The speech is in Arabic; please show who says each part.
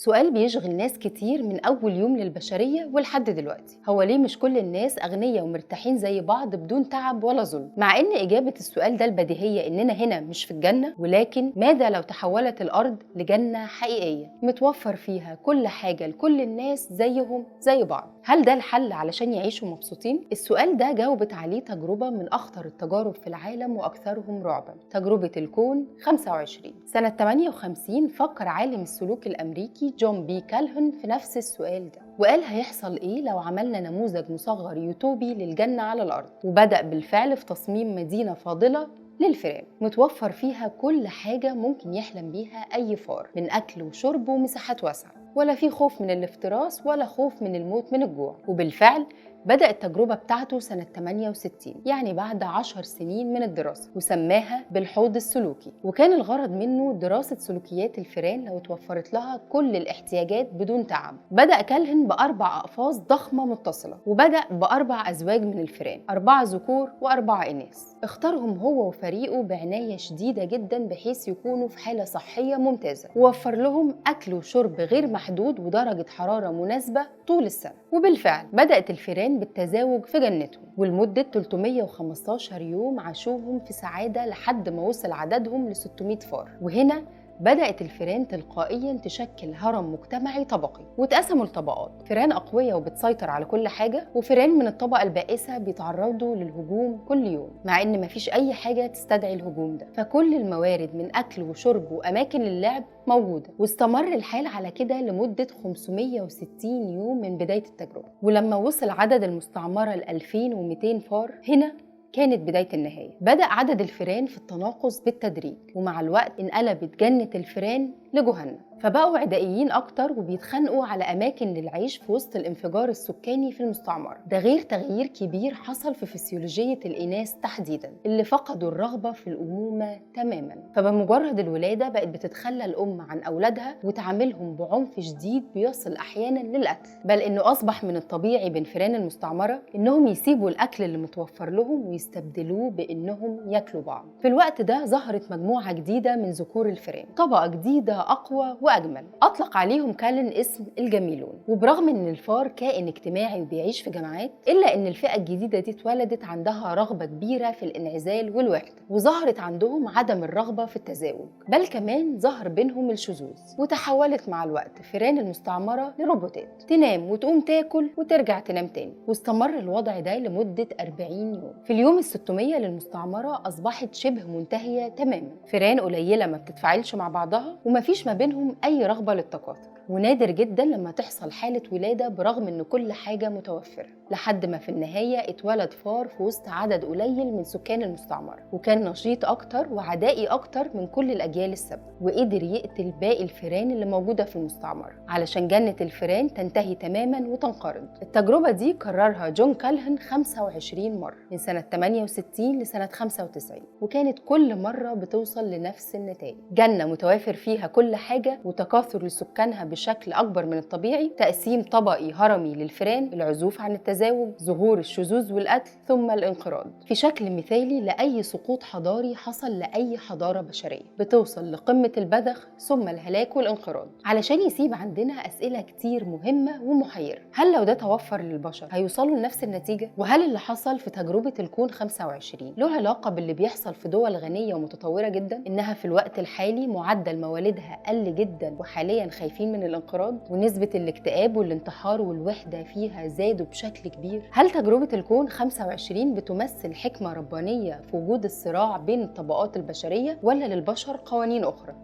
Speaker 1: سؤال بيشغل ناس كتير من أول يوم للبشرية ولحد دلوقتي، هو ليه مش كل الناس أغنياء ومرتاحين زي بعض بدون تعب ولا ظلم؟ مع إن إجابة السؤال ده البديهية إننا هنا مش في الجنة، ولكن ماذا لو تحولت الأرض لجنة حقيقية متوفر فيها كل حاجة لكل الناس زيهم زي بعض؟ هل ده الحل علشان يعيشوا مبسوطين؟ السؤال ده جاوبت عليه تجربة من أخطر التجارب في العالم وأكثرهم رعبا، تجربة الكون 25. سنة 58 فكر عالم السلوك الأمريكي جون بي كالهون في نفس السؤال ده، وقال هيحصل إيه لو عملنا نموذج مصغر يوتوبي للجنة على الأرض، وبدأ بالفعل في تصميم مدينة فاضلة للفئران متوفر فيها كل حاجة ممكن يحلم بيها أي فار، من أكل وشرب ومساحات واسعة، ولا في خوف من الافتراس ولا خوف من الموت من الجوع. وبالفعل بدأ التجربة بتاعته سنة 68، يعني بعد 10 سنين من الدراسة، وسماها بالحوض السلوكي، وكان الغرض منه دراسة سلوكيات الفئران لو توفرت لها كل الاحتياجات بدون تعب. بدأ كالهن ب4 أقفاص ضخمة متصلة، وبدأ ب4 أزواج من الفئران، 4 ذكور و4 إناث. اختارهم هو وفريقه بعناية شديدة جدا بحيث يكونوا في حالة صحية ممتازة، ووفر لهم أكل وشرب غير محدود ودرجة حرارة مناسبة طول السنة. وبالفعل بدأت الفئران بالتزاوج في جنتهم، ولمدة 315 يوم عاشوهم في سعادة لحد ما وصل عددهم ل 600 فار. وهنا بدأت الفئران تلقائياً تشكل هرم مجتمعي طبقي، واتقسموا لطبقات: فئران أقوياء وبتسيطر على كل حاجة، وفئران من الطبقة البائسة بيتعرضوا للهجوم كل يوم، مع إن مفيش أي حاجة تستدعي الهجوم ده، فكل الموارد من أكل وشرب وأماكن للعب موجودة. واستمر الحال على كده لمدة 560 يوم من بداية التجربة. ولما وصل عدد المستعمرة ل 2200 فار، هنا كانت بداية النهاية. بدأ عدد الفئران في التناقص بالتدريج، ومع الوقت انقلبت جنة الفئران لجهنم، فبقوا عدائيين أكتر وبيتخانقوا على أماكن للعيش في وسط الانفجار السكاني في المستعمرة. ده غير تغيير كبير حصل في فسيولوجية الإناث تحديداً، اللي فقدوا الرغبة في الأمومة تماماً. فبمجرد الولادة بقت بتتخلى الأم عن أولادها وتعاملهم بعنف شديد بيصل أحياناً للقتل، بل إنه أصبح من الطبيعي بين فئران المستعمرة إنهم يسيبوا الأكل اللي متوفر لهم ويستبدلوه بإنهم ياكلوا بعض. في الوقت ده ظهرت مجموعة جديدة من ذكور الفئران، طبقة جديدة أقوى وأجمل، أطلق عليهم كالن اسم الجميلون. وبرغم إن الفار كائن اجتماعي وبيعيش في جماعات، إلا إن الفئة الجديدة دي اتولدت عندها رغبة كبيرة في الانعزال والوحدة، وظهرت عندهم عدم الرغبة في التزاوج، بل كمان ظهر بينهم الشذوذ. وتحولت مع الوقت فئران المستعمرة لروبوتات، تنام وتقوم تاكل وترجع تنام تاني. واستمر الوضع ده لمدة 40 يوم. في اليوم ال600 للمستعمرة أصبحت شبه منتهية تماما، فئران قليلة ما بتتفاعلش مع بعضها ومفيش ما بينهم أي رغبة للتكاثر، ونادر جدا لما تحصل حالة ولادة برغم إن كل حاجة متوفرة، لحد ما في النهاية اتولد فار في وسط عدد قليل من سكان المستعمرة، وكان نشيط أكتر وعدائي أكتر من كل الأجيال السابقة، وقدر يقتل باقي الفئران اللي موجودة في المستعمرة علشان جنة الفئران تنتهي تماما وتنقرض. التجربة دي كررها جون كالهن 25 مرة من سنة 68 لسنة 95، وكانت كل مرة بتوصل لنفس النتائج: جنة متوافر فيها كل حاجة وتكاثر لسكانها بشكل أكبر من الطبيعي، تقسيم طبقي هرمي للفئران، العزوف عن التزاوج، ظهور الشذوذ والقتل، ثم الانقراض، في شكل مثالي لأي سقوط حضاري حصل لأي حضارة بشرية، بتوصل لقمة البذخ ثم الهلاك والانقراض. علشان يسيب عندنا أسئلة كتير مهمة ومحيرة: هل لو ده توفر للبشر هيوصلوا لنفس النتيجة؟ وهل اللي حصل في تجربة الكون 25 له علاقة باللي بيحصل في دول غنية ومتطورة جدا، إنها في الوقت الحالي معدل مواليدها قل جدا وحاليا خايفين من الانقراض، ونسبة الاكتئاب والانتحار والوحدة فيها زادوا بشكل كبير؟ هل تجربة الكون 25 بتمثل حكمة ربانية في وجود الصراع بين الطبقات البشرية، ولا للبشر قوانين أخرى؟